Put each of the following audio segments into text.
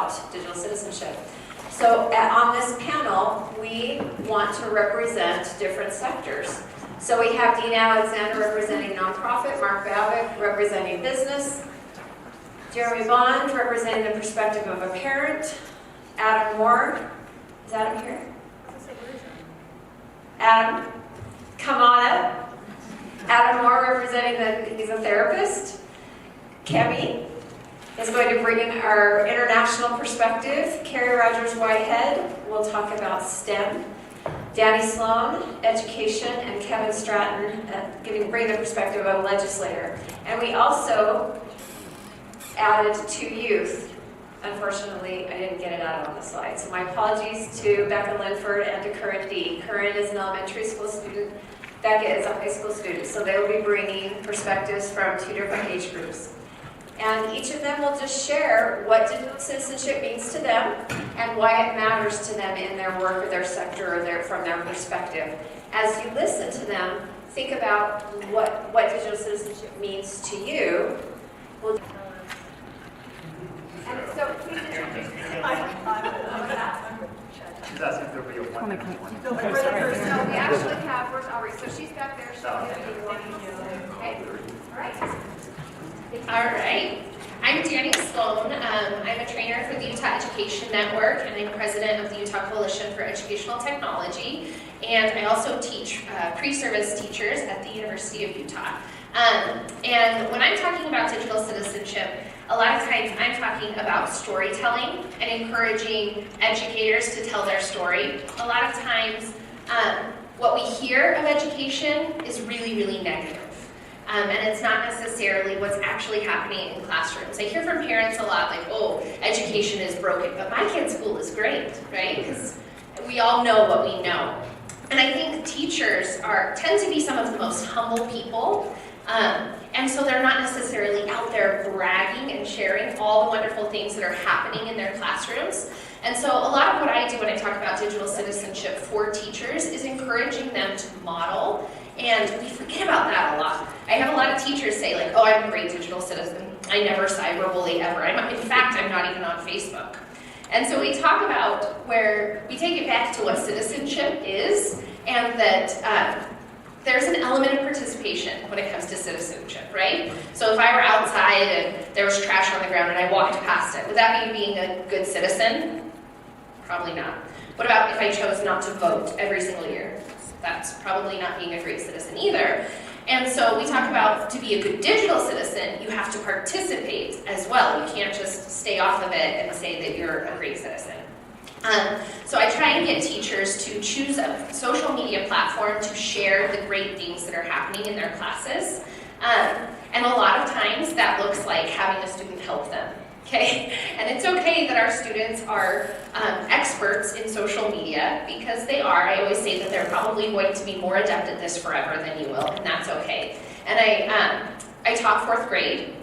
about digital citizenship. So on this panel, we want to represent different sectors. So we have Dean Alexander representing nonprofit, Mark Babick representing business, Jeremy Bond representing the perspective of a parent, Adam Moore, is Adam here? Adam, come on up. Adam Moore representing he's a therapist. Kemi is going to bring in our international perspective. Carrie Rogers-Whitehead will talk about STEM. Danny Sloan, education, and Kevin Stratton bring the perspective of a legislator. And we also added 2 youth. Unfortunately, I didn't get it out on the slide. So my apologies to Becca Linford and to Corinne D. Corinne is an elementary school student. Becca is a high school student. So they will be bringing perspectives from 2 different age groups. And each of them will just share what digital citizenship means to them and why it matters to them in their work or their sector or from their perspective. As you listen to them, think about what digital citizenship means to you. And so please introduce She's asking if there'll be a one. No, we actually have, where's Aubrey? So she's back there, she'll give you one. Okay, all right. All right. I'm Danny Sloan. I'm a trainer for the Utah Education Network, and I'm president of the Utah Coalition for Educational Technology. And I also teach pre-service teachers at the University of Utah. And when I'm talking about digital citizenship, a lot of times I'm talking about storytelling and encouraging educators to tell their story. A lot of times what we hear of education is really, really negative. And it's not necessarily what's actually happening in classrooms. I hear from parents a lot like, oh, education is broken, but my kid's school is great, right? Because we all know what we know. And I think teachers tend to be some of the most humble people. And so they're not necessarily out there bragging and sharing all the wonderful things that are happening in their classrooms. And so a lot of what I do when I talk about digital citizenship for teachers is encouraging them to model. And we forget about that a lot. I have a lot of teachers say like, oh, I'm a great digital citizen. I never cyberbully ever. In fact, I'm not even on Facebook. And so we talk about where we take it back to what citizenship is, and that there's an element of participation when it comes to citizenship, right? So if I were outside and there was trash on the ground and I walked past it, would that be being a good citizen? Probably not. What about if I chose not to vote every single year? That's probably not being a great citizen either. And so we talk about to be a good digital citizen, you have to participate as well. You can't just stay off of it and say that you're a great citizen. So I try and get teachers to choose a social media platform to share the great things that are happening in their classes. And a lot of times that looks like having a student help them. Okay, and it's okay that our students are experts in social media, because they are. I always say that they're probably going to be more adept at this forever than you will, and that's okay. And I taught 4th grade,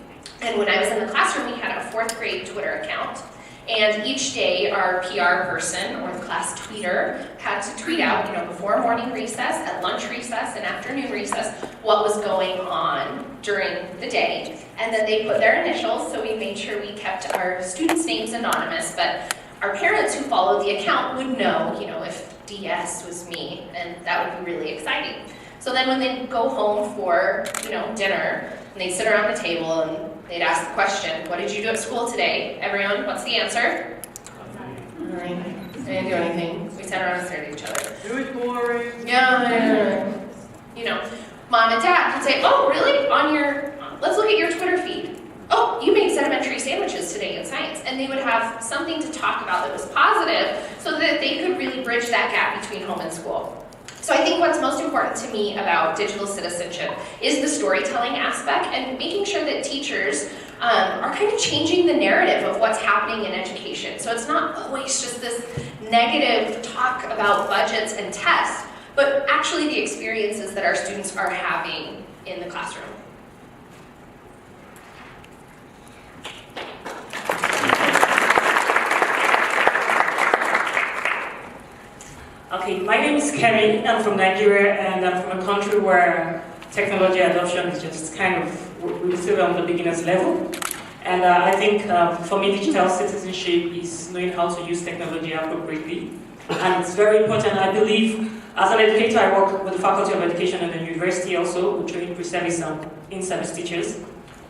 and when I was in the classroom, we had a 4th grade Twitter account. And each day, our PR person, or the class tweeter, had to tweet out, before morning recess, at lunch recess, and afternoon recess, what was going on during the day. And then they put their initials, so we made sure we kept our students' names anonymous, but our parents who followed the account would know, if DS was me, and that would be really exciting. So then when they'd go home for, dinner, and they'd sit around the table and they'd ask the question, what did you do at school today? Everyone, what's the answer? Nothing. I didn't do anything. We sat around and stared at each other. It was boring. Yeah. Mom and Dad would say, oh, really? Let's look at your Twitter feed. Oh, you made sedimentary sandwiches today in science. And they would have something to talk about that was positive so that they could really bridge that gap between home and school. So I think what's most important to me about digital citizenship is the storytelling aspect and making sure that teachers are kind of changing the narrative of what's happening in education. So it's not always just this negative talk about budgets and tests, but actually the experiences that our students are having in the classroom. Okay, my name is Kemi. I'm from Nigeria, and I'm from a country where technology adoption is just kind of, we're still on the beginner's level. And I think for me, digital citizenship is knowing how to use technology appropriately. And it's very important. I believe, as an educator, I work with the Faculty of Education at the university also. We train pre-service and in-service teachers.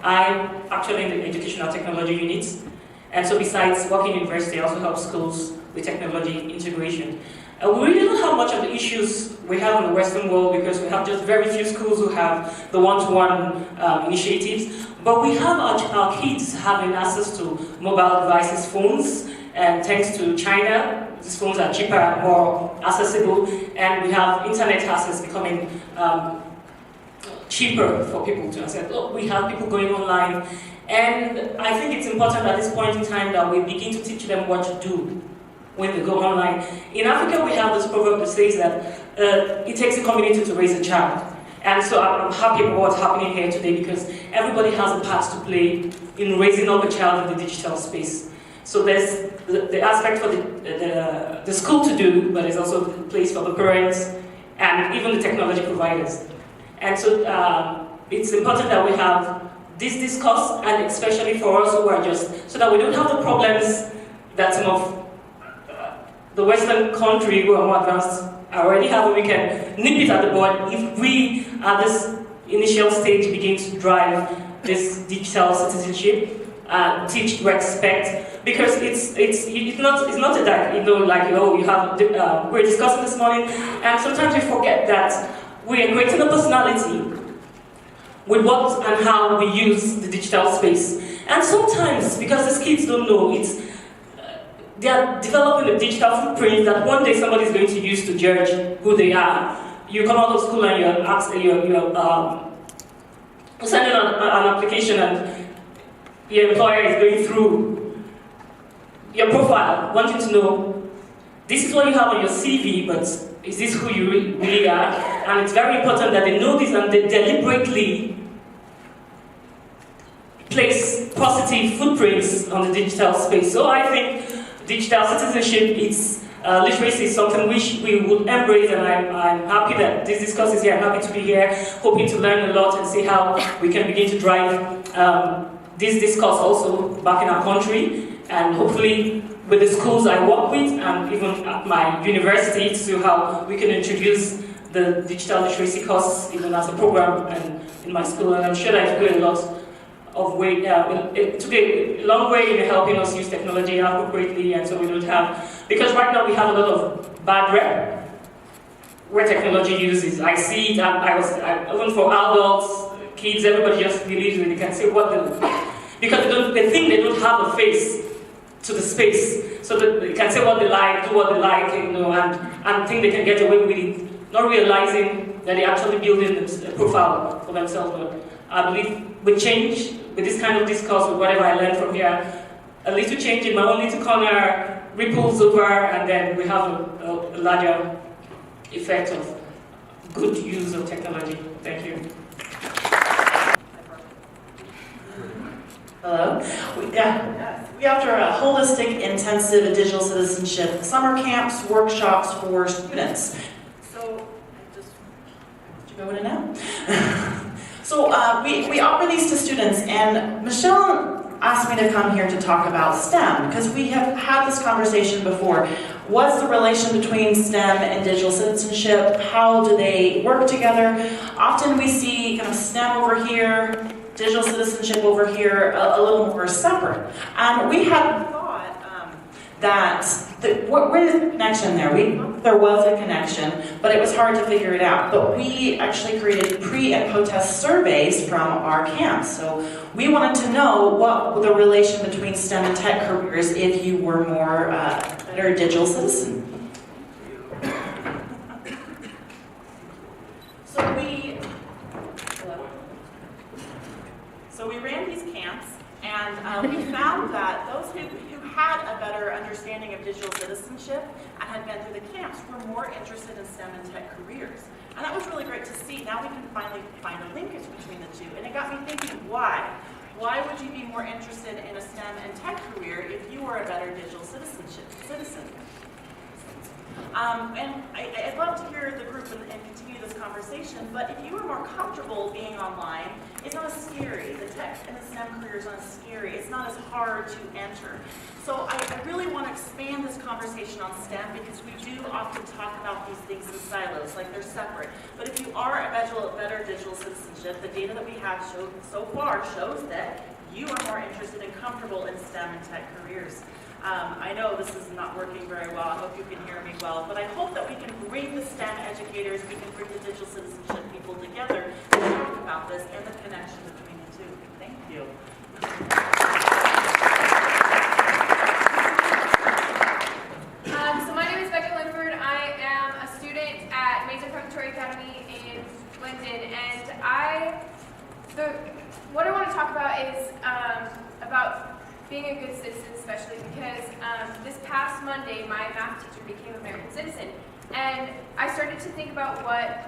I'm actually in the educational technology units. And so besides working in university, I also help schools with technology integration. We really don't have much of the issues we have in the Western world because we have just very few schools who have the one-to-one initiatives. But we have our kids having access to mobile devices, phones, and thanks to China, these phones are cheaper and more accessible, and we have internet access becoming cheaper for people to access. Look, we have people going online, and I think it's important at this point in time that we begin to teach them what to do when they go online. In Africa, we have this proverb that says that it takes a community to raise a child. And so I'm happy about what's happening here today because everybody has a part to play in raising up a child in the digital space. So there's the aspect for the school to do, but there's also the place for the parents and even the technology providers. And so it's important that we have this discourse, and especially for us who are just, so that we don't have the problems that some of the Western country who are more advanced already have, and we can nip it at the bud if we, at this initial stage, begin to drive this digital citizenship, teach respect, because it's not a that, you have, we're discussing this morning, and sometimes we forget that we are creating a personality with what and how we use the digital space. And sometimes, because these kids don't know, they are developing a digital footprint that one day somebody is going to use to judge who they are. You come out of school and you're sending an application, and your employer is going through your profile, wanting to know, this is what you have on your CV, but is this who you really are? And it's very important that they know this and they deliberately place positive footprints on the digital space. So I think digital citizenship, literacy is something which we would embrace, and I'm happy that this discourse is here. I'm happy to be here, hoping to learn a lot and see how we can begin to drive this discourse also back in our country, and hopefully with the schools I work with and even at my university to see how we can introduce the digital literacy course even as a program and in my school. And I'm sure that it will a lot of way, it took a long way in helping us use technology appropriately, and so we don't have, because right now we have a lot of bad rep where technology uses. I see it, even for adults, kids, everybody just believes that they can say what they, because they think they don't have a face to the space, so that they can say what they like, do what they like, and think they can get away with it, not realizing that they're actually building a profile for themselves. But I believe with change, with this kind of discourse, with whatever I learned from here, a little change in my own little corner ripples over, and then we have a larger effect of good use of technology. Thank you. Hello. We offer a holistic, intensive digital citizenship summer camps, workshops for students. So, did you go in now? So we offer these to students, and Michelle asked me to come here to talk about STEM, because we have had this conversation before. What's the relation between STEM and digital citizenship? How do they work together? Often we see kind of STEM over here, digital citizenship over here, a little more separate. And we had thought where is the connection there? There was a connection, but it was hard to figure it out. But we actually created pre- and post-test surveys from our camps. So we wanted to know what the relation between STEM and tech careers if you were more better digital citizen. So we ran these camps, and we found that those who had a better understanding of digital citizenship and had been through the camps were more interested in STEM and tech careers. And that was really great to see. Now we can finally find a linkage between the two. And it got me thinking, why? Why would you be more interested in a STEM and tech career if you were a better digital citizen? And I'd love to hear the group and continue this conversation, but if you are more comfortable being online, it's not as scary. The tech and the STEM career is not as scary. It's not as hard to enter. So I really want to expand this conversation on STEM because we do often talk about these things in silos, like they're separate. But if you are a better digital citizenship, the data that we have so far shows that you are more interested and comfortable in STEM and tech careers. I know this is not working very well. I hope you can hear me well, but I hope that we can bring the STEM educators, we can bring the digital citizenship people together to talk about this and the connection between the two. Thank you. So my name is Becca Linford. I am a student at Mesa Preparatory Academy in Linden, and what I want to talk about is about being a good citizen, especially because this past Monday, my math teacher became an American citizen, and I started to think about what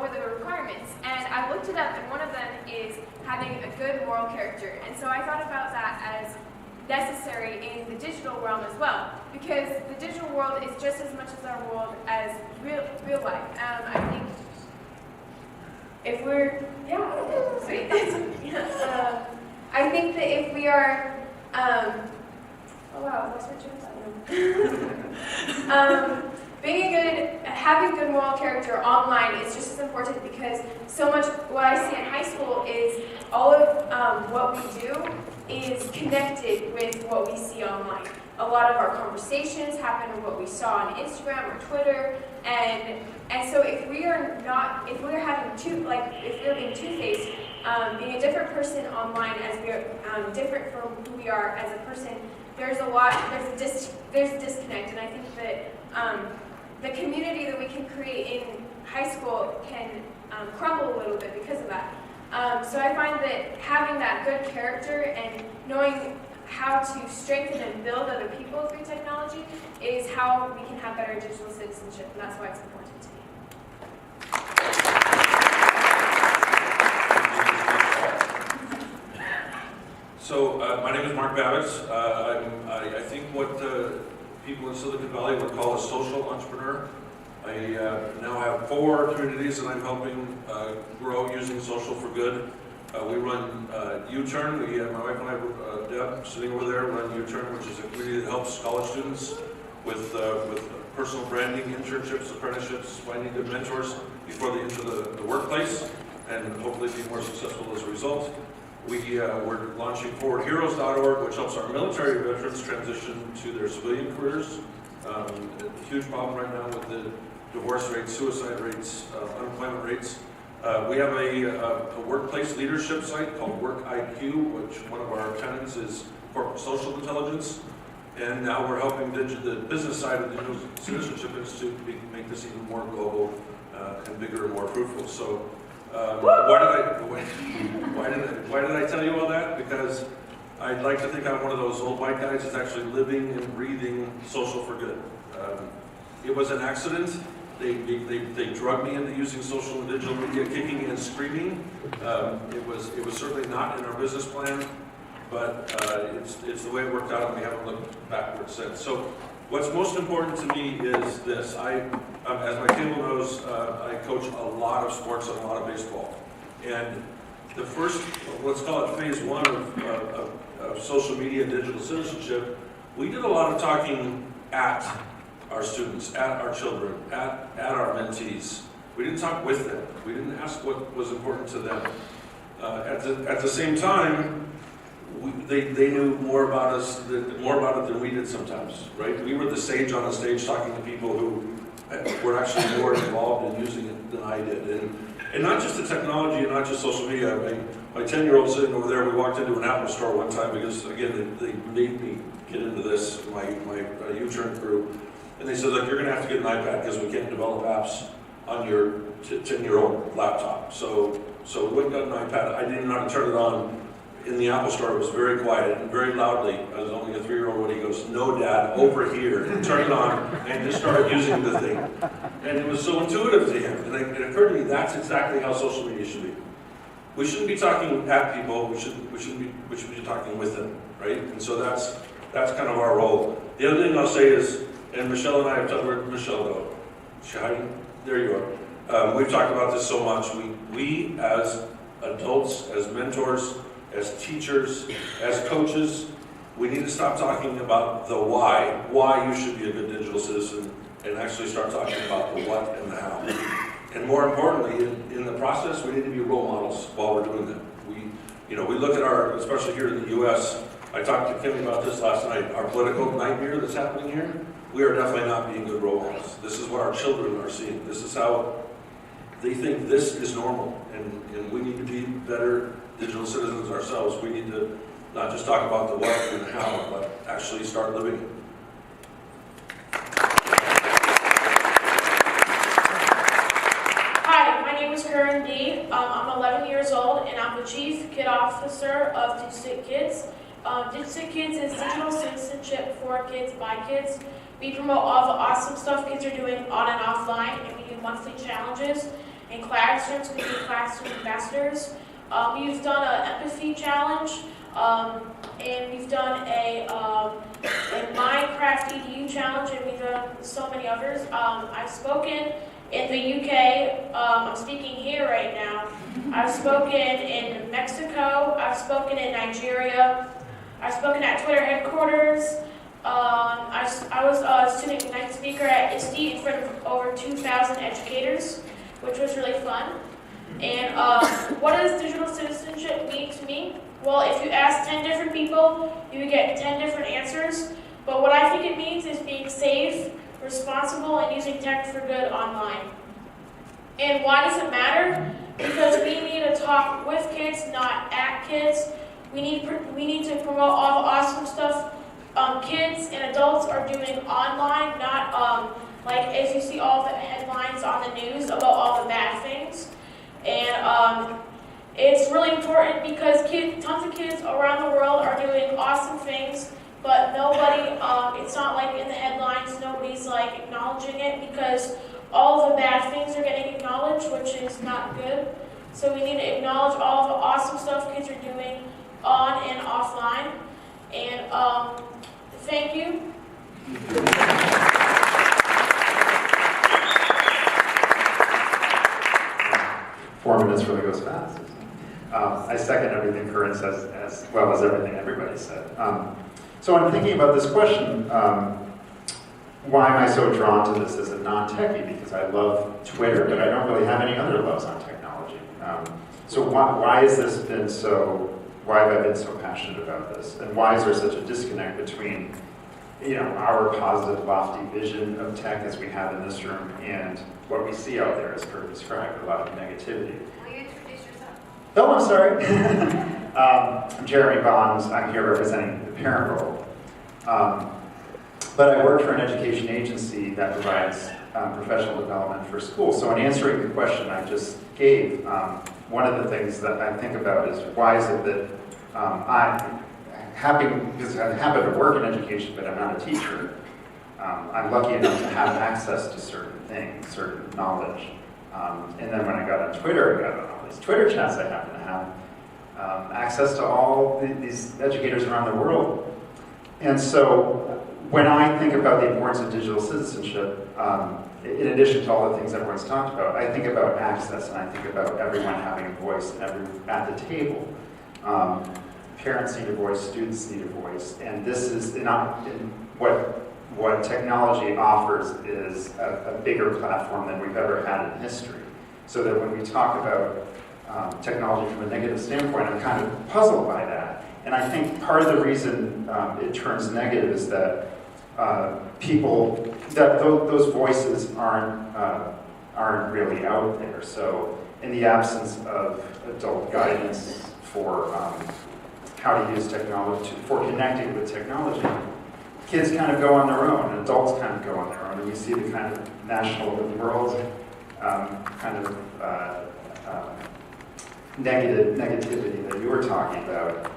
were the requirements, and I looked it up, and one of them is having a good moral character, and so I thought about that as necessary in the digital realm as well, because the digital world is just as much as our world as real life. I think if we're, sweet. I think that if we are, oh wow, what's my having good moral character online is just as important because so much what I see in high school is all of what we do is connected with what we see online. A lot of our conversations happen with what we saw on Instagram or Twitter, and so if we're being two-faced, being a different person online as we are different from who we are as a person, there's a disconnect, and I think that the community that we can create in high school can crumble a little bit because of that. So I find that having that good character and knowing how to strengthen and build other people through technology is how we can have better digital citizenship, and that's why it's important to me. So my name is Mark Babbitts. I think what people in Silicon Valley would call a social entrepreneur. I now have 4 communities that I'm helping grow using social for good. We run U-Turn. My wife and I, Deb, sitting over there, run U-Turn, which is a community that helps college students with personal branding, internships, apprenticeships, finding good mentors before they enter the workplace, and hopefully be more successful as a result. We're launching ForwardHeroes.org, which helps our military veterans transition to their civilian careers. A huge problem right now with the divorce rates, suicide rates, unemployment rates. We have a workplace leadership site called WorkIQ, which one of our tenants is corporate social intelligence. And now we're helping the business side of the Digital Citizenship Institute make this even more global and bigger and more fruitful. So why did I tell you all that? Because I'd like to think I'm one of those old white guys that's actually living and breathing social for good. It was an accident. They drugged me into using social and digital media, kicking and screaming. It was certainly not in our business plan, but it's the way it worked out, and we haven't looked backwards since. So what's most important to me is this. As my table knows, I coach a lot of sports and a lot of baseball. And the first, let's call it phase 1 of social media and digital citizenship, we did a lot of talking at our students, at our children, at our mentees. We didn't talk with them. We didn't ask what was important to them. At the same time, they knew more about us, more about it than we did sometimes, right? We were the sage on the stage talking to people who were actually more involved in using it than I did. And not just the technology and not just social media. My 10-year-old sitting over there, we walked into an Apple store one time because, again, they made me get into this, my U-Turn crew. And they said, look, you're going to have to get an iPad because we can't develop apps on your 10-year-old laptop. So we went and got an iPad. I didn't know how to turn it on. In the Apple store, it was very quiet and very loudly. I was only a 3-year-old when he goes, no, Dad, over here. And turned it on and just started using the thing. And it was so intuitive to him. And it occurred to me that's exactly how social media should be. We shouldn't be talking at people. We should be talking with them, right? And so that's kind of our role. The other thing I'll say is And Michelle and I have talked about, Michelle though, there you are. We've talked about this so much. We as adults, as mentors, as teachers, as coaches, we need to stop talking about the why you should be a good digital citizen, and actually start talking about the what and the how. And more importantly, in the process, we need to be role models while we're doing that. We look at our, especially here in the U.S., I talked to Kim about this last night, our political nightmare that's happening here, we are definitely not being good role models. This is what our children are seeing. This is how they think this is normal, and we need to be better digital citizens ourselves. We need to not just talk about the what and the how, but actually start living it. Karen D. I'm 11 years old and I'm the Chief Kid Officer of DigCit Kids. DigCit Kids is digital citizenship for kids by kids. We promote all the awesome stuff kids are doing on and offline, and we do monthly challenges and classrooms. We do classroom ambassadors. We've done an empathy challenge, and we've done a Minecraft EDU challenge, and we've done so many others. I've spoken in the UK, I'm speaking here right now. I've spoken in Mexico, I've spoken in Nigeria, I've spoken at Twitter headquarters. I was a student night speaker at ISTE in front of over 2,000 educators, which was really fun. And what does digital citizenship mean to me? Well, if you ask 10 different people, you would get 10 different answers. But what I think it means is being safe, responsible, and using tech for good online. And why does it matter? Because we need to talk with kids, not at kids. We need to promote all the awesome stuff kids and adults are doing online, not like as you see all the headlines on the news about all the bad things. And it's really important because tons of kids around the world are doing awesome things, but nobody, it's not like in the headlines, nobody's like acknowledging it because all the bad things are getting acknowledged, which is not good. So we need to acknowledge all the awesome stuff kids are doing on and offline. And thank you. 4 minutes really goes fast. I second everything Corinne says as well as everything everybody said. So I'm thinking about this question, why am I so drawn to this as a non-techie? Because I love Twitter, but I don't really have any other loves on technology. So why has this been so, why have I been so passionate about this? And why is there such a disconnect between our positive, lofty vision of tech as we have in this room and what we see out there, as Kurt described, a lot of negativity. Will you introduce yourself? Oh, I'm sorry. I'm Jeremy Bonds. I'm here representing the parent role. But I work for an education agency that provides professional development for schools. So in answering the question I just gave, one of the things that I think about is why is it that because I happen to work in education, but I'm not a teacher. I'm lucky enough to have access to certain things, certain knowledge. And then when I got on Twitter, I got on all these Twitter chats I happen to have access to all these educators around the world. And so when I think about the importance of digital citizenship, in addition to all the things everyone's talked about, I think about access and I think about everyone having a voice at the table. Parents need a voice, students need a voice, and this is what technology offers is a bigger platform than we've ever had in history. So that when we talk about technology from a negative standpoint, I'm kind of puzzled by that. And I think part of the reason it turns negative is that those voices aren't really out there. So in the absence of adult guidance for how to use technology, for connecting with technology, kids kind of go on their own, and adults kind of go on their own, and we see the kind of national of the world kind of negativity that you were talking about.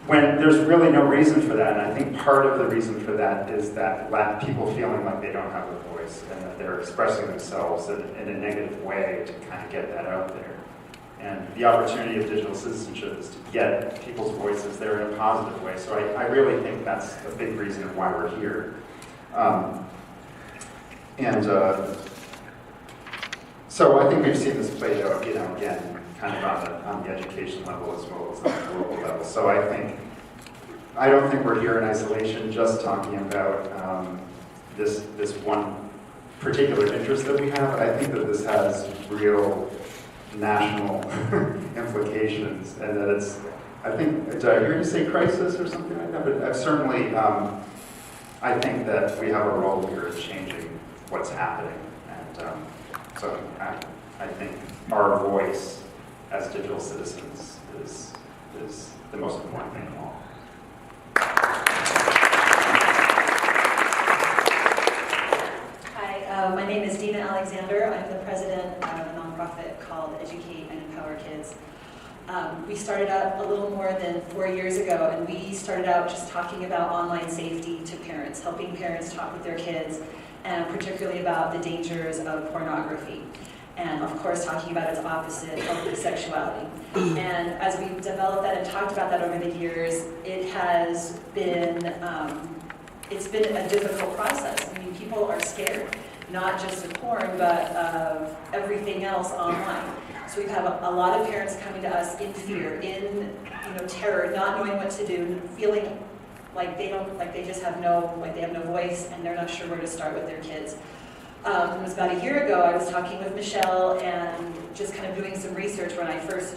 When there's really no reason for that, and I think part of the reason for that is that people feeling like they don't have a voice and that they're expressing themselves in a negative way to kind of get that out there. And the opportunity of digital citizenship is to get people's voices there in a positive way. So I really think that's a big reason of why we're here. So I think we've seen this played out, again, kind of on the education level as well as on the global level. So I don't think we're here in isolation just talking about this one particular interest that we have. I think that this has real national implications, and that it's, I think, did I hear you say crisis or something like that? But I've certainly, I think that we have a role here in changing what's happening. And so I think our voice as digital citizens is the most important thing of all. Hi, my name is Dina Alexander. I'm the president of a nonprofit called Educate and Empower Kids. We started out a little more than 4 years ago, and we started out just talking about online safety to parents, helping parents talk with their kids, and particularly about the dangers of pornography. And of course, talking about its opposite, healthy sexuality. And as we've developed that and talked about that over the years, it has been, it's been a difficult process. I mean, people are scared, not just of porn, but of everything else online. So we have a lot of parents coming to us in fear, in terror, not knowing what to do, feeling like they have no voice, and they're not sure where to start with their kids. It was about a year ago. I was talking with Michelle and just kind of doing some research when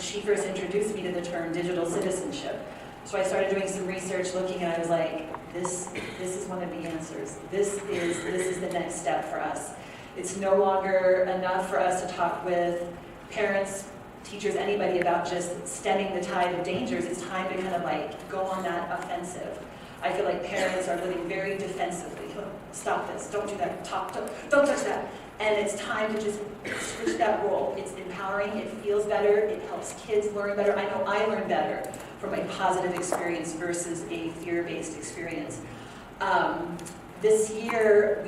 she first introduced me to the term digital citizenship. So I started doing some research, looking, and I was like, this is one of the answers. This is the next step for us. It's no longer enough for us to talk with parents, teachers, anybody about just stemming the tide of dangers. It's time to kind of go on that offensive. I feel like parents are living very defensively. Stop this, don't do that, don't touch that. And it's time to just switch that role. It's empowering, it feels better, it helps kids learn better. I know I learn better from a positive experience versus a fear-based experience. This year,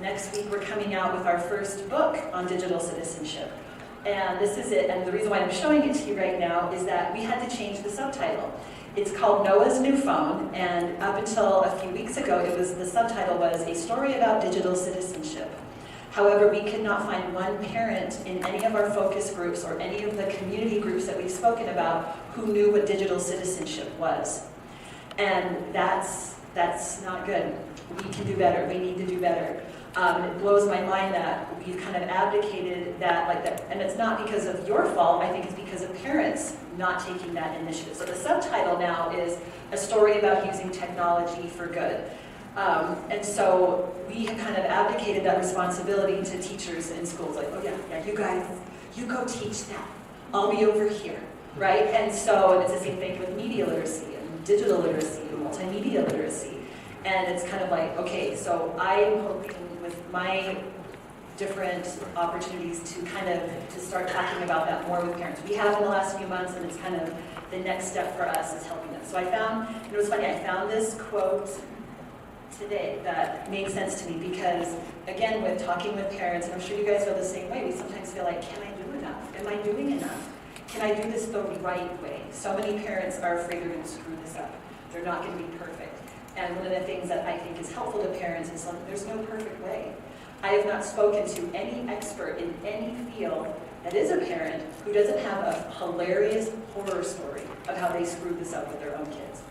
next week, we're coming out with our first book on digital citizenship. And this is it, and the reason why I'm showing it to you right now is that we had to change the subtitle. It's called Noah's New Phone, and up until a few weeks ago, the subtitle was A Story About Digital Citizenship. However, we could not find one parent in any of our focus groups or any of the community groups that we've spoken about who knew what digital citizenship was. And that's not good. We can do better. We need to do better. It blows my mind that we've kind of abdicated that, and it's not because of your fault. I think it's because of parents not taking that initiative. So the subtitle now is A Story About Using Technology for Good. And so we have kind of abdicated that responsibility to teachers in schools. Like, oh yeah, you guys, you go teach that. I'll be over here, right? And so it's the same thing with media literacy and digital literacy and multimedia literacy. And it's kind of like, okay, so I'm hoping with my different opportunities to start talking about that more with parents. We have in the last few months, and it's kind of the next step for us is helping them. So I found, it was funny, I found this quote today that made sense to me because, again, with talking with parents, and I'm sure you guys feel the same way, we sometimes feel like, can I do enough? Am I doing enough? Can I do this the right way? So many parents are afraid they're going to screw this up. They're not going to be perfect. And one of the things that I think is helpful to parents is there's no perfect way. I have not spoken to any expert in any field that is a parent who doesn't have a hilarious horror story of how they screwed this up with their own kids.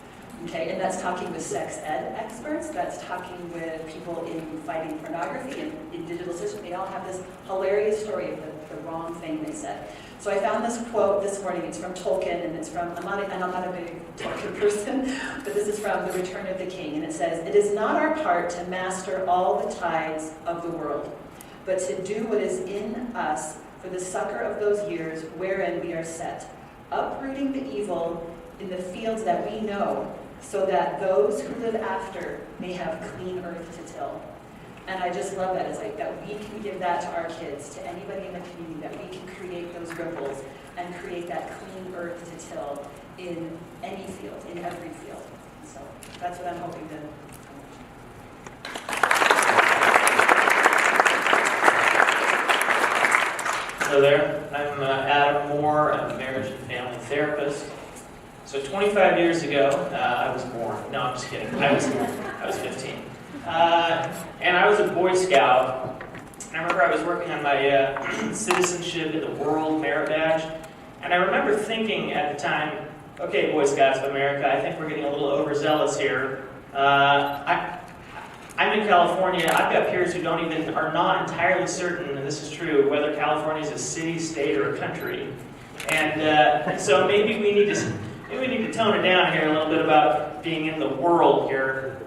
Okay, and that's talking with sex ed experts, that's talking with people in fighting pornography and in digital systems. They all have this hilarious story of the wrong thing they said. So I found this quote this morning. It's from Tolkien, and it's from, I'm not a big Tolkien person, but this is from The Return of the King, and it says, "It is not our part to master all the tides of the world, but to do what is in us for the succor of those years wherein we are set, uprooting the evil in the fields that we know, so that those who live after may have clean earth to till." And I just love that. It's like that we can give that to our kids, to anybody in the community, that we can create those ripples and create that clean earth to till in any field, in every field. So that's what I'm hoping to accomplish. Hello there. I'm Adam Moore. I'm a marriage and family therapist. So 25 years ago, I was born. No, I'm just kidding. I was 15. And I was a Boy Scout. And I remember I was working on my citizenship in the World Merit Badge. And I remember thinking at the time, okay, Boy Scouts of America, I think we're getting a little overzealous here. I'm in California. I've got peers who are not entirely certain, and this is true, whether California is a city, state, or a country. And so maybe we need to tone it down here a little bit about being in the world here,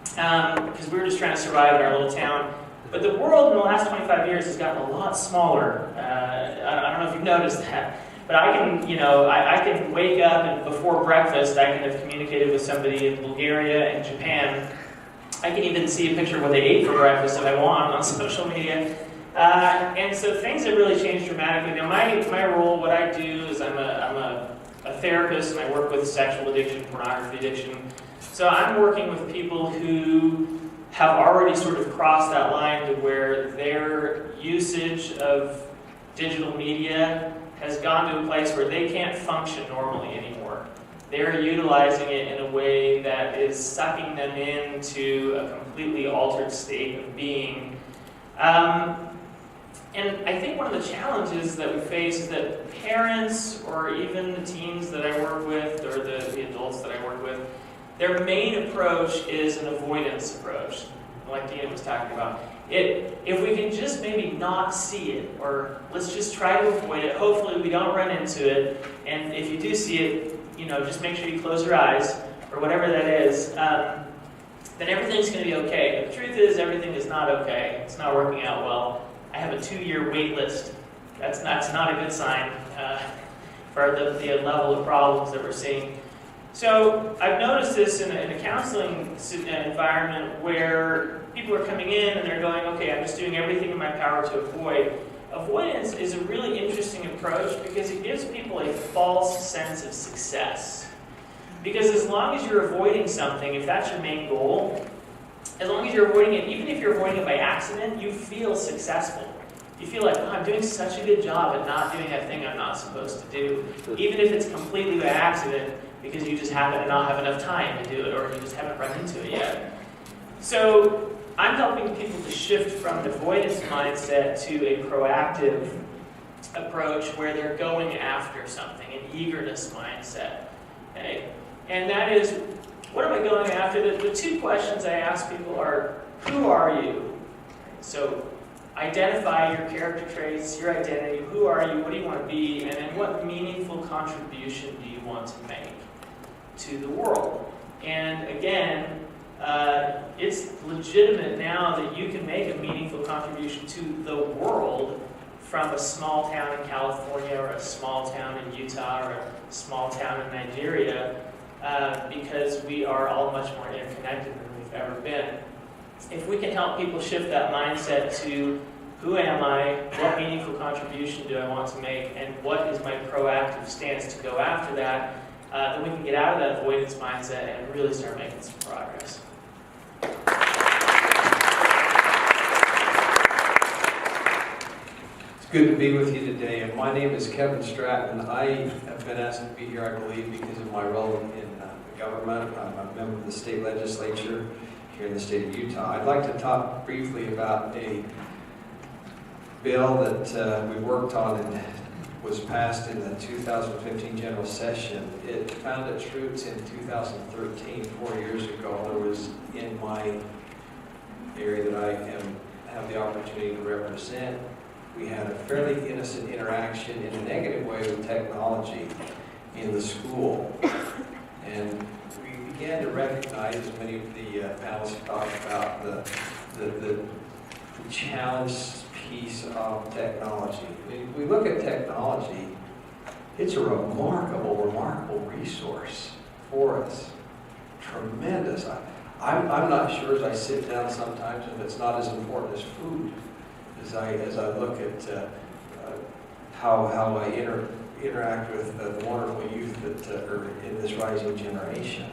because we were just trying to survive in our little town. But the world in the last 25 years has gotten a lot smaller. I don't know if you've noticed that. But I can wake up and before breakfast, I can have communicated with somebody in Bulgaria and Japan. I can even see a picture of what they ate for breakfast if I want on social media. And so things have really changed dramatically. Now my role, what I do is I'm a therapist and I work with sexual addiction, pornography addiction. So I'm working with people who have already sort of crossed that line to where their usage of digital media has gone to a place where they can't function normally anymore. They're utilizing it in a way that is sucking them into a completely altered state of being. And I think one of the challenges that we face is that parents, or even the teens that I work with, or the adults that I work with, their main approach is an avoidance approach, like Dina was talking about. If we can just maybe not see it, or let's just try to avoid it, hopefully we don't run into it, and if you do see it, just make sure you close your eyes, or whatever that is, then everything's going to be okay. But the truth is, everything is not okay. It's not working out well. I have a 2-year wait list. That's not a good sign for the level of problems that we're seeing. So I've noticed this in a counseling environment where people are coming in and they're going, okay, I'm just doing everything in my power to avoid. Avoidance is a really interesting approach because it gives people a false sense of success. Because as long as you're avoiding something, if that's your main goal, as long as you're avoiding it, even if you're avoiding it by accident, you feel successful. You feel like, oh, I'm doing such a good job at not doing that thing I'm not supposed to do. Even if it's completely by accident, because you just happen to not have enough time to do it, or you just haven't run into it yet. So I'm helping people to shift from an avoidance mindset to a proactive approach where they're going after something, an eagerness mindset. Okay? And that is, what am I going after? The 2 questions I ask people are, who are you? So identify your character traits, your identity, who are you, what do you want to be, and then what meaningful contribution do you want to make to the world? And again, it's legitimate now that you can make a meaningful contribution to the world from a small town in California, or a small town in Utah, or a small town in Nigeria, because we are all much more interconnected than we've ever been. If we can help people shift that mindset to, who am I, what meaningful contribution do I want to make, and what is my proactive stance to go after that, then we can get out of that avoidance mindset and really start making some progress. It's good to be with you today. And my name is Kevin Stratton. I have been asked to be here, I believe, because of my role in the government. I'm a member of the state legislature here in the state of Utah. I'd like to talk briefly about a bill that we worked on and was passed in the 2015 general session. It found its roots in 2013, 4 years ago. There was in my area that I have the opportunity to represent, we had a fairly innocent interaction in a negative way with technology in the school. And we began to recognize, as many of the panelists talked about, the challenge piece of technology. If we look at technology, it's a remarkable resource for us. Tremendous. I'm not sure as I sit down sometimes if it's not as important as food, as I look at how I interact with the wonderful youth that are in this rising generation.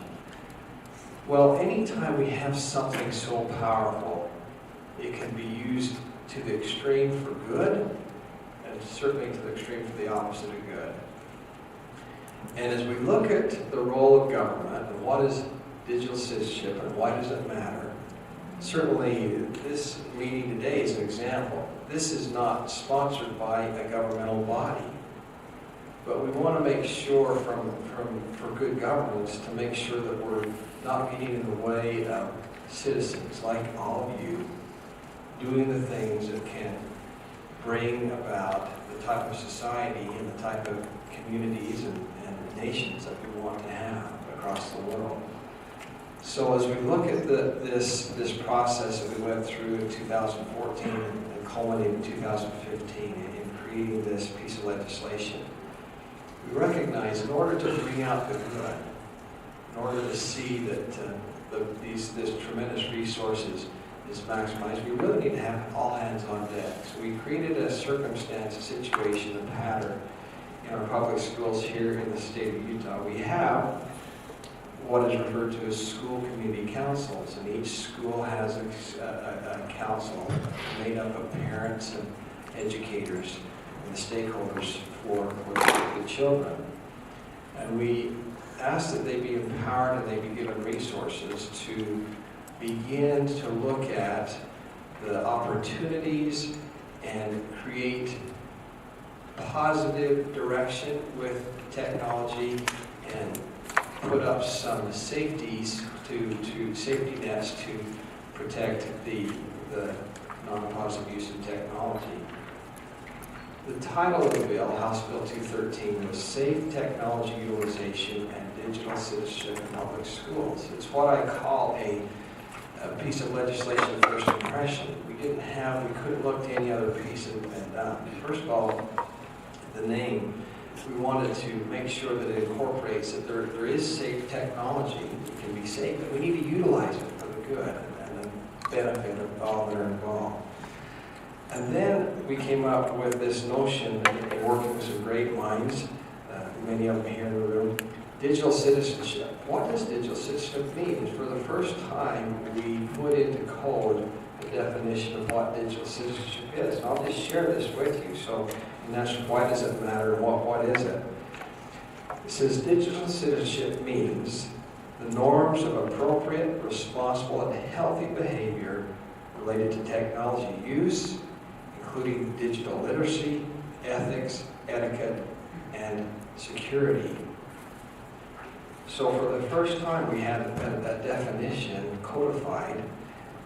Well, anytime we have something so powerful, it can be used to the extreme for good, and certainly to the extreme for the opposite of good. And as we look at the role of government and what is digital citizenship and why does it matter, Certainly, this meeting today is an example. This is not sponsored by a governmental body. But we want to make sure for good governance to make sure that we're not getting in the way of citizens like all of you doing the things that can bring about the type of society and the type of communities and nations that we want to have across the world. So as we look at this process that we went through in 2014 and culminated in 2015 in creating this piece of legislation, we recognize in order to bring out the good, in order to see that this tremendous resources is maximized, we really need to have all hands on deck. So we created a circumstance, a situation, a pattern in our public schools here in the state of Utah. We have what is referred to as school community councils, and each school has a council made up of parents and educators and the stakeholders for the children. And we ask that they be empowered and they be given resources to begin to look at the opportunities and create positive direction with technology and put up some safeties safety nets to protect the non-positive use of technology. The title of the bill, House Bill 213, was Safe Technology Utilization and Digital Citizenship in Public Schools. It's what I call a piece of legislation of first impression. We couldn't look to any other piece and done. First of all, the name. We wanted to make sure that it incorporates that there is safe technology. It can be safe, but we need to utilize it for the good and the benefit of all that are involved. And then we came up with this notion, in working with some great minds, many of them here in the room, digital citizenship. What does digital citizenship mean? And for the first time, we put into code the definition of what digital citizenship is. And I'll just share this with you. And that's why does it matter and what is it? It says digital citizenship means the norms of appropriate, responsible, and healthy behavior related to technology use, including digital literacy, ethics, etiquette, and security. So for the first time, we had a definition codified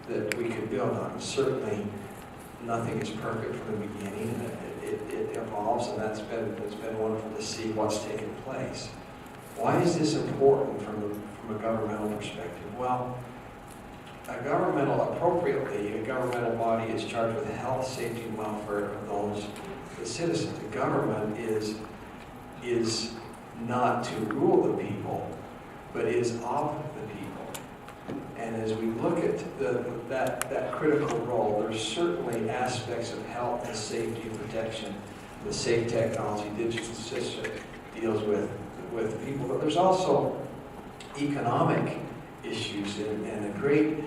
that we could build on. Certainly, nothing is perfect from the beginning, and it evolves, and it's been wonderful to see what's taken place. Why is this important from a governmental perspective? Well, a governmental body is charged with the health, safety, and welfare of the citizens. The government is not to rule the people, but is of the people. And as we look at that critical role, there's certainly aspects of health and safety and protection. The safe technology, digital system deals with people, but there's also economic issues and a great,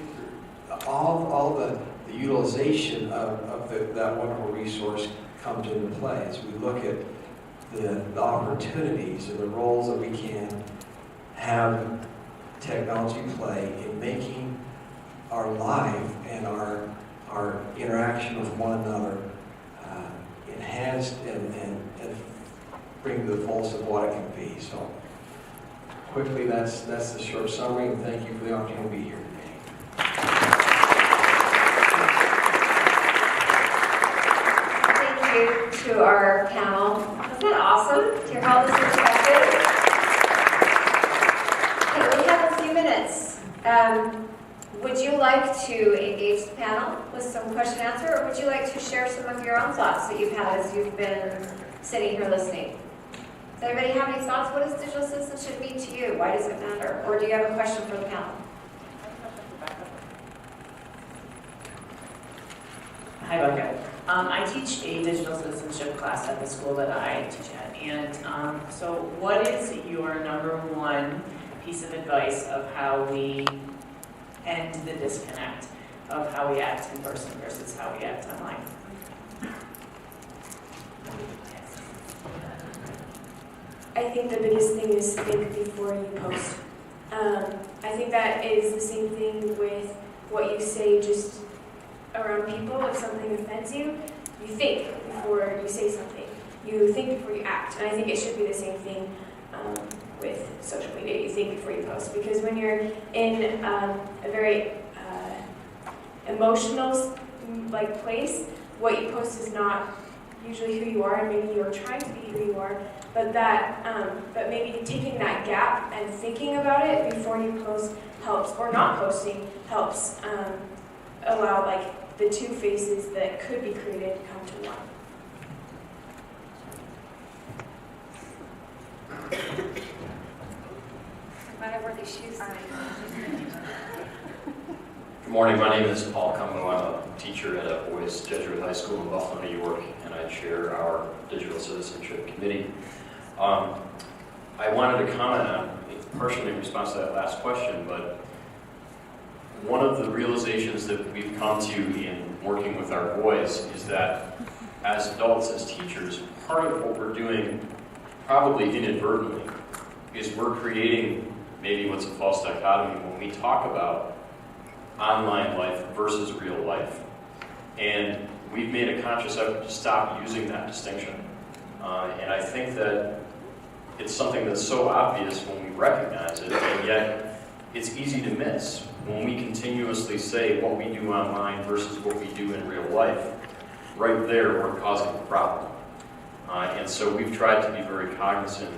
all the utilization of that wonderful resource comes into play as we look at the opportunities and the roles that we can have technology play in making our life and our interaction with one another enhanced and bring to the fullest of what it can be. So quickly, that's the short summary, and thank you for the opportunity to be here today. Thank you to our panel. Isn't that awesome to hear all this perspective? Okay, we have a few minutes. Would you like to engage the panel with some question and answer, or would you like to share some of your own thoughts that you've had as you've been sitting here listening? Does anybody have any thoughts? What does digital citizenship mean to you? Why does it matter? Or do you have a question for the panel? Hi, Becca. I teach a digital citizenship class at the school that I teach at. And so what is your number one piece of advice of how we end the disconnect of how we act in person versus how we act online? I think the biggest thing is think before you post. I think that is the same thing with what you say just around people. If something offends you, you think before you say something. You think before you act. And I think it should be the same thing with social media. You think before you post. Because when you're in a very emotional place, what you post is not usually who you are, and maybe you're trying to be who you are, but but maybe taking that gap and thinking about it before you post helps, or not posting helps allow the two faces that could be created come to one. Good morning, my name is Paul Cummo. I'm a teacher at a boys Jesuit high school in Buffalo, New York, and I chair our Digital Citizenship Committee. I wanted to comment on, partially in response to that last question, but one of the realizations that we've come to in working with our boys is that as adults, as teachers, part of what we're doing, probably inadvertently, is we're creating maybe what's a false dichotomy when we talk about online life versus real life. And we've made a conscious effort to stop using that distinction. And I think that it's something that's so obvious when we recognize it, and yet it's easy to miss when we continuously say what we do online versus what we do in real life. Right there, we're causing a problem. And so we've tried to be very cognizant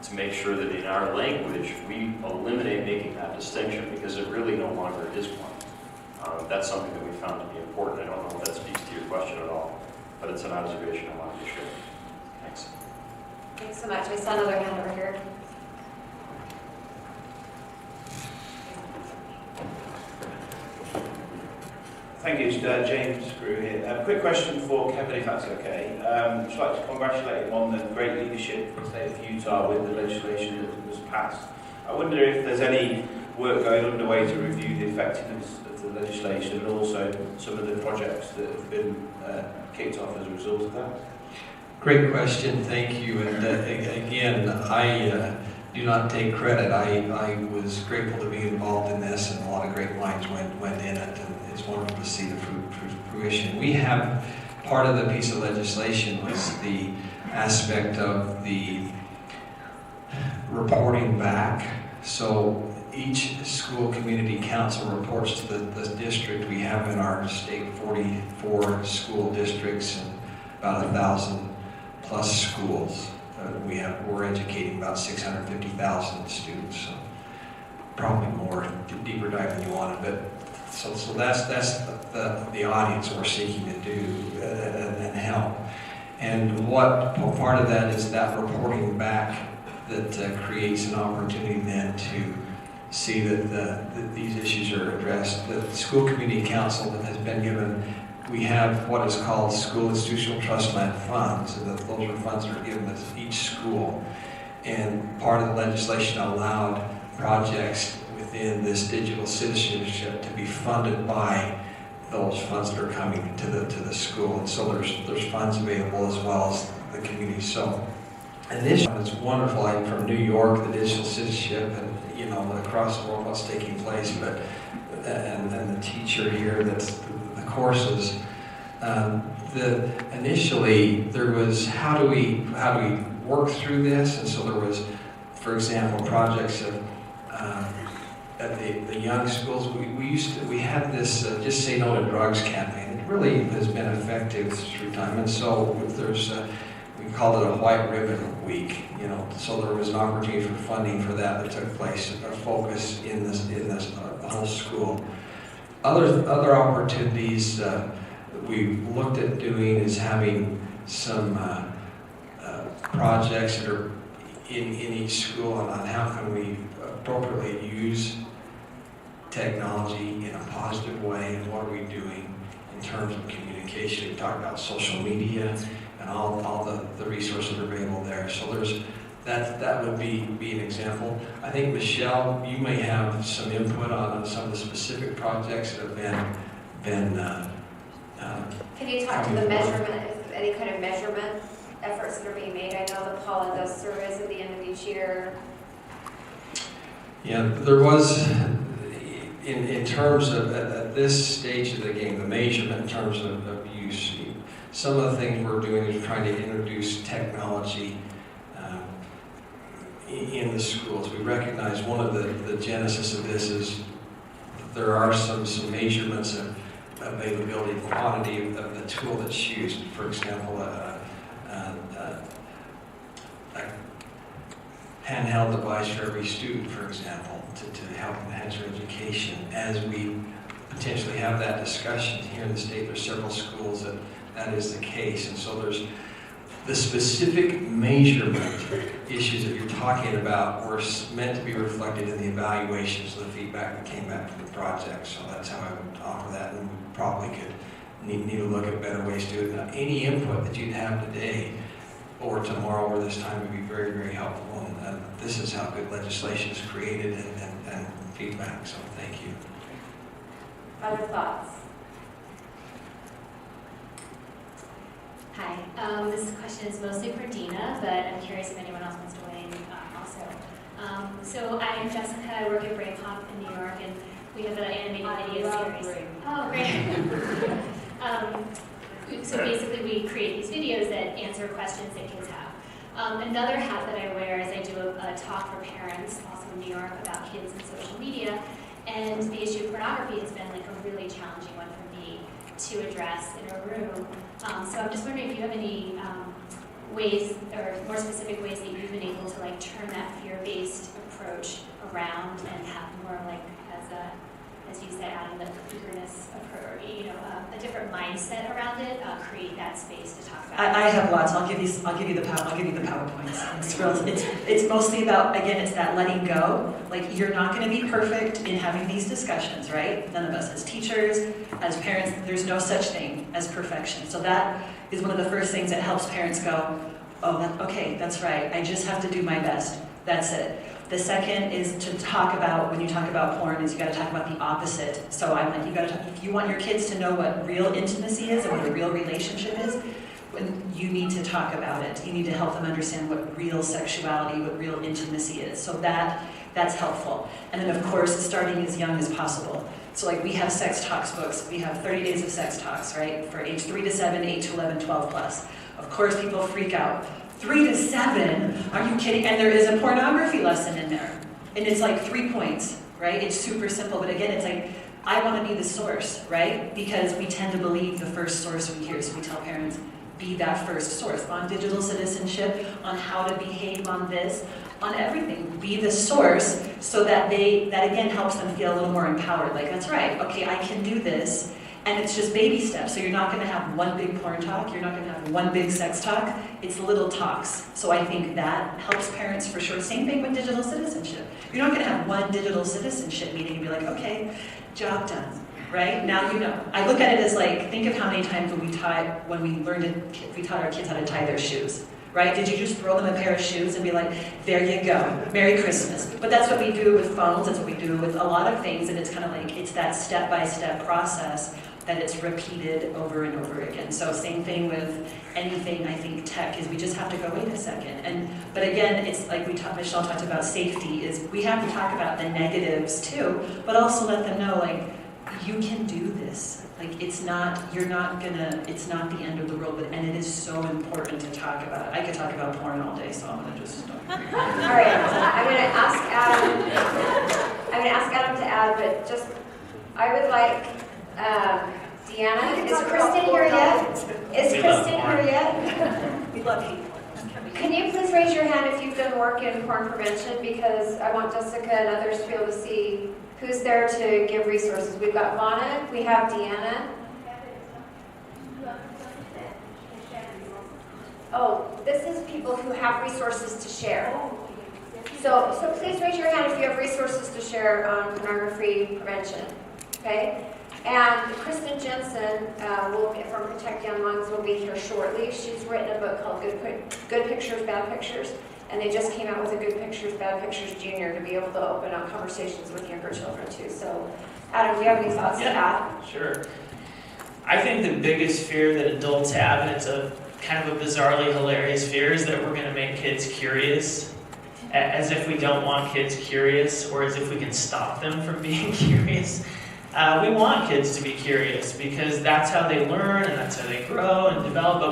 to make sure that in our language, we eliminate making that distinction, because it really no longer is one. That's something that we found to be important. I don't know if that speaks to your question at all, but it's an observation I wanted to share. Thanks. Thanks so much. I saw another hand over here. Thank you, James Grew here. A quick question for Kevin, if that's okay. I'd just like to congratulate him on the great leadership in the state of Utah with the legislation that was passed. I wonder if there's any work going underway to review the effectiveness of the legislation, and also some of the projects that have been kicked off as a result of that. Great question, thank you. And again, I do not take credit. I was grateful to be involved in this, and a lot of great minds went in it, and it's wonderful to see the fruition. We have, part of the piece of legislation was the aspect of the reporting back. So each school community council reports to the district. We have in our state 44 school districts and about 1,000 plus schools. We're educating about 650,000 students, so probably more, deeper dive than you wanted, but so that's the audience we're seeking to do and help. And what part of that is that reporting back that creates an opportunity then to see that these issues are addressed. The school community council that has been given, we have what is called school institutional trust fund funds, and those are funds that are given to each school. And part of the legislation allowed projects within this digital citizenship to be funded by those funds that are coming to the school. And so there's funds available as well as the community. So, and this is wonderful. I'm from New York, the digital citizenship, and across the world what's taking place, but and the teacher here, that's the courses. Initially there was how do we work through this, and so there was, for example, projects of at the young schools. We had this Just Say No to Drugs campaign. It really has been effective through time, and so there's we called it a white ribbon week. So there was an opportunity for funding for that took place. A focus in this the whole school. Other opportunities that we looked at doing is having some projects that are in each school on how can we appropriately use technology in a positive way, and what are we doing in terms of communication. We talked about social media and all the resources that are available there. So there's that would be an example. I think, Michelle, you may have some input on some of the specific projects that have been Can you talk to the measurement, any kind of measurement efforts that are being made? I know that Paula does surveys at the end of each year. Yeah, there was, in terms of at this stage of the game, the measurement in terms of abuse, some of the things we're doing is trying to introduce technology in the schools. We recognize one of the genesis of this is there are some measurements of availability and quantity of the tool that's used. For example, a handheld device for every student, for example, to help enhance their education. As we potentially have that discussion here in the state, there's several schools that is the case. And so there's the specific measurement issues that you're talking about were meant to be reflected in the evaluations of the feedback that came back from the project. So that's how I would offer that, and we probably could need to look at better ways to do it. Now, any input that you'd have today or tomorrow or this time would be very, very helpful. And this is how good legislation is created and feedback. So thank you. Other thoughts? Hi, this question is mostly for Dina, but I'm curious if anyone else wants to weigh in also. So I'm Jessica, I work at Brave Pop in New York, and we have an animated video series. Oh, great. So basically we create these videos that answer questions that kids have. Another hat that I wear is I do a talk for parents, also in New York, about kids and social media, and the issue of pornography has been like a really challenging one for me to address in a room. So I'm just wondering if you have any ways, or more specific ways that you've been able to like turn that fear-based approach around and have more like, as you said, Adam, the eagerness of her, a different mindset around it, create that space to talk about. I have lots. I'll give you the PowerPoints. It's mostly about, again, it's that letting go. Like, you're not going to be perfect in having these discussions, right? None of us as teachers, as parents, there's no such thing as perfection. So that is one of the first things that helps parents go, oh, okay, that's right. I just have to do my best. That's it. The second is to talk about, when you talk about porn, is you got to talk about the opposite. So I'm like, if you want your kids to know what real intimacy is and what a real relationship is, you need to talk about it. You need to help them understand what real sexuality, what real intimacy is. So that's helpful. And then of course, starting as young as possible. So like we have sex talks books. We have 30 days of sex talks, right? For age 3 to 7, 8 to 11, 12 plus. Of course, people freak out. 3 to 7? Are you kidding? And there is a pornography lesson in there. And it's like 3 points, right? It's super simple, but again, it's like, I want to be the source, right? Because we tend to believe the first source we hear, so we tell parents, be that first source. On digital citizenship, on how to behave on this, on everything. Be the source so that that again helps them feel a little more empowered. Like, that's right, okay, I can do this. And it's just baby steps. So you're not going to have one big porn talk. You're not going to have one big sex talk. It's little talks. So I think that helps parents for sure. Same thing with digital citizenship. You're not going to have one digital citizenship meeting and be like, okay, job done, right? Now you know. I look at it as like, think of how many times we taught our kids how to tie their shoes. Right? Did you just throw them a pair of shoes and be like, there you go, Merry Christmas? But that's what we do with phones, that's what we do with a lot of things, and it's kind of like, it's that step-by-step process that it's repeated over and over again. So same thing with anything, I think tech, is we just have to go, wait a second. But again, it's like Michelle talked about safety, is we have to talk about the negatives too, but also let them know, like, you can do this. Like, it's not the end of the world, and it is so important to talk about it. I could talk about porn all day, so I'm gonna just stop. All right, I'm gonna ask Adam to add, but just, I would like, Deanna, is Kristen here yet? We love you. Can you please raise your hand if you've done work in porn prevention, because I want Jessica and others to be able to see who's there to give resources. We've got Vonna, we have Deanna. Oh, this is people who have resources to share. So please raise your hand if you have resources to share on pornography prevention, okay? And Kristen Jensen from Protect Young Lungs will be here shortly. She's written a book called Good Pictures, Bad Pictures, and they just came out with a Good Pictures, Bad Pictures Junior to be able to open up conversations with younger children too. So, Adam, do you have any thoughts to add? Sure. I think the biggest fear that adults have, and it's a kind of a bizarrely hilarious fear, is that we're going to make kids curious, as if we don't want kids curious, or as if we can stop them from being curious. We want kids to be curious because that's how they learn and that's how they grow and develop. But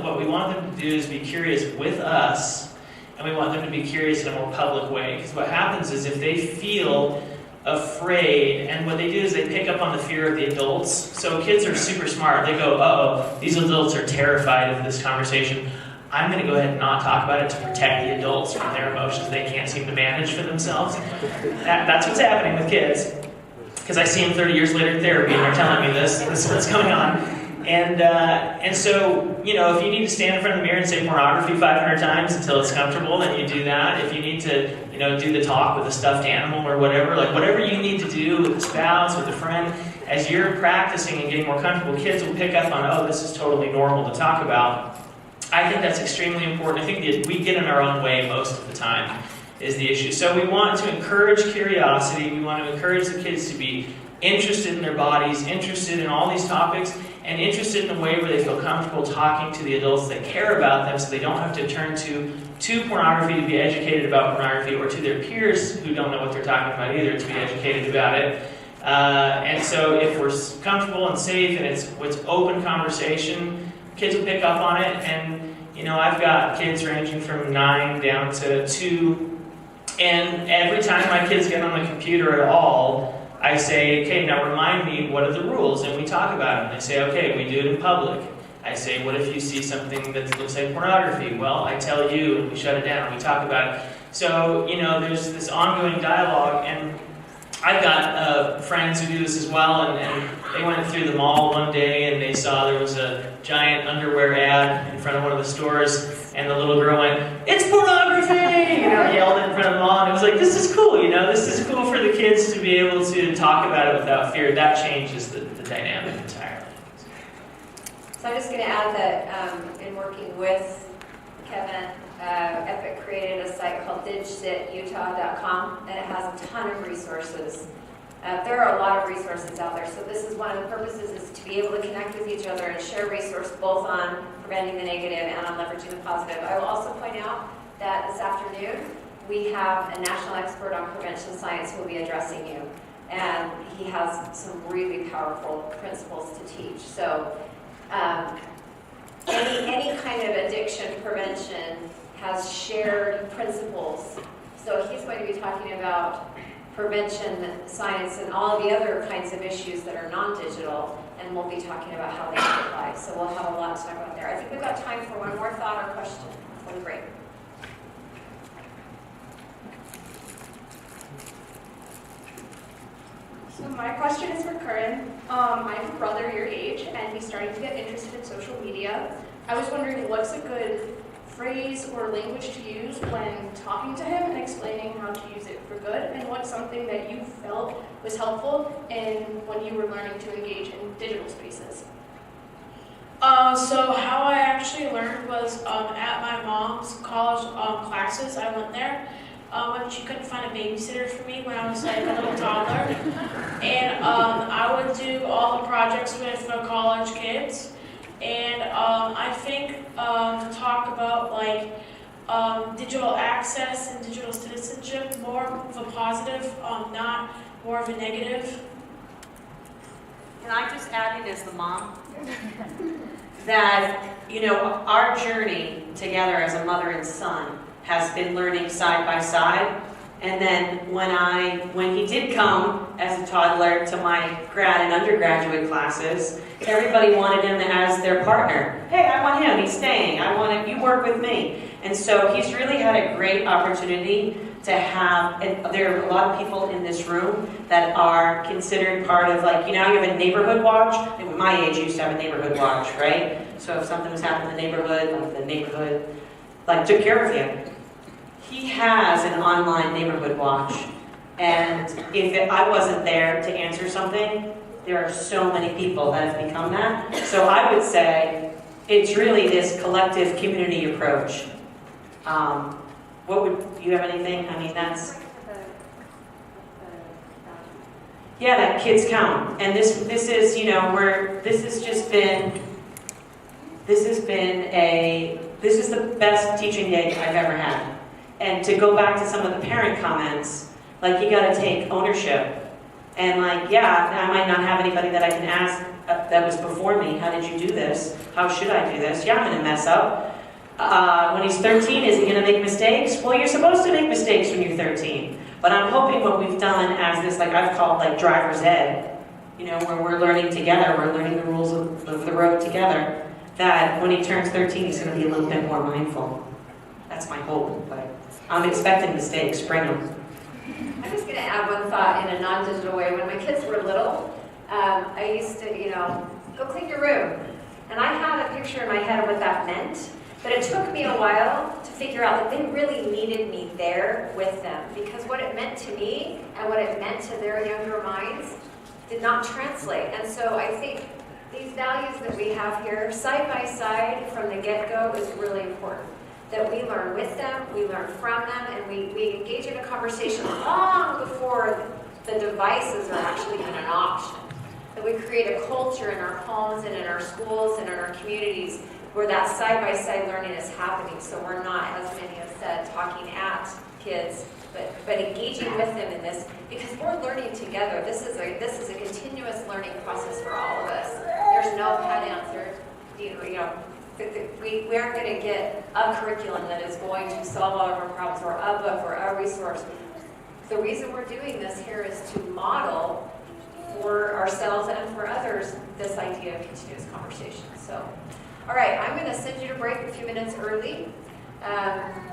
what we want them to do is be curious with us, and we want them to be curious in a more public way. Because what happens is if they feel afraid, and what they do is they pick up on the fear of the adults. So kids are super smart. They go, uh-oh, these adults are terrified of this conversation. I'm going to go ahead and not talk about it to protect the adults from their emotions they can't seem to manage for themselves. That's what's happening with kids. Because I see them 30 years later in therapy and they're telling me this is what's going on. And so, you know, if you need to stand in front of the mirror and say pornography 500 times until it's comfortable, then you do that. If you need to, you know, do the talk with a stuffed animal or whatever, like whatever you need to do with a spouse, with a friend, as you're practicing and getting more comfortable, kids will pick up on, oh, this is totally normal to talk about. I think that's extremely important. I think that we get in our own way most of the time is the issue. So we want to encourage curiosity. We want to encourage the kids to be interested in their bodies, interested in all these topics, and interested in a way where they feel comfortable talking to the adults that care about them so they don't have to turn to pornography to be educated about pornography, or to their peers who don't know what they're talking about either to be educated about it. And so if we're comfortable and safe and it's open conversation, kids will pick up on it. And you know, I've got kids ranging from 9 down to 2, and every time my kids get on the computer at all, I say, okay, now remind me, what are the rules? And we talk about them. They say, okay, we do it in public. I say, what if you see something that looks like pornography? Well, I tell you, and we shut it down, we talk about it. So, you know, there's this ongoing dialogue, and I've got friends who do this as well, and they went through the mall one day and they saw there was a giant underwear ad in front of one of the stores, and the little girl went, "It's pornography!" You know, yelled in front of the mall, and it was like, this is cool, you know, this is cool for the kids to be able to talk about it without fear. That changes the dynamic entirely. So I'm just going to add that in working with Kevin, Epic created a site called DigCitUtah.com, and it has a ton of resources. There are a lot of resources out there, so this is one of the purposes, is to be able to connect with each other and share resources both on preventing the negative and on leveraging the positive. I will also point out that this afternoon we have a national expert on prevention science who will be addressing you, and he has some really powerful principles to teach. So any kind of addiction prevention has shared principles. So he's going to be talking about prevention science and all of the other kinds of issues that are non-digital, and we'll be talking about how they apply. So we'll have a lot to talk about there. I think we've got time for one more thought or question before the break. So my question is for Curran. I have a brother your age, and he's starting to get interested in social media. I was wondering, what's a good phrase or language to use when talking to him and explaining how to use it for good, and what's something that you felt was helpful in when you were learning to engage in digital spaces? So how I actually learned was at my mom's college classes. I went there when she couldn't find a babysitter for me when I was like a little toddler, and I would do all the projects with the college kids. And I think to talk about like digital access and digital citizenship, more of a positive, not more of a negative. Can I just add in as the mom that, you know, our journey together as a mother and son has been learning side by side. And then when he did come as a toddler to my grad and undergraduate classes, everybody wanted him as their partner. Hey, I want him, he's staying. I want him, you work with me. And so he's really had a great opportunity to have, and there are a lot of people in this room that are considered part of, like, you know, you have a neighborhood watch. And my age used to have a neighborhood watch, right? So if something was happening in the neighborhood, like the neighborhood, like, took care of you. He has an online neighborhood watch, and if I wasn't there to answer something, there are so many people that have become that. So I would say it's really this collective community approach. What would you have anything? I mean, that's yeah, that kids count, and this is, you know, this is the best teaching day I've ever had. And to go back to some of the parent comments, like, you got to take ownership And like, yeah, I might not have anybody that I can ask that was before me. How did you do this? How should I do this? Yeah, I'm gonna mess up. When he's 13, is he gonna make mistakes? Well, you're supposed to make mistakes when you're 13. But I'm hoping what we've done as this, like I've called like driver's ed, you know, where we're learning together, we're learning the rules of the road together, that when he turns 13, he's gonna be a little bit more mindful. That's my hope, but I'm expecting mistakes, bring them. I'm just going to add one thought in a non-digital way. When my kids were little, I used to, you know, go clean your room. And I had a picture in my head of what that meant, but it took me a while to figure out that they really needed me there with them, because what it meant to me and what it meant to their younger minds did not translate. And so I think these values that we have here, side by side from the get-go, is really important. That we learn with them, we learn from them, and we engage in a conversation long before the devices are actually even an option. That we create a culture in our homes and in our schools and in our communities where that side-by-side learning is happening, so we're not, as many have said, talking at kids, but engaging with them in this, because we're learning together. This is a continuous learning process for all of us. There's no pat answer, you know. We aren't going to get a curriculum that is going to solve all of our problems, or a book, or a resource. The reason we're doing this here is to model for ourselves and for others this idea of continuous conversation. So, all right, I'm going to send you to break a few minutes early.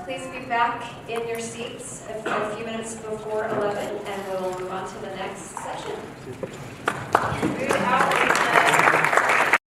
Please be back in your seats a few minutes before 11, and we'll move on to the next session. Good outreach.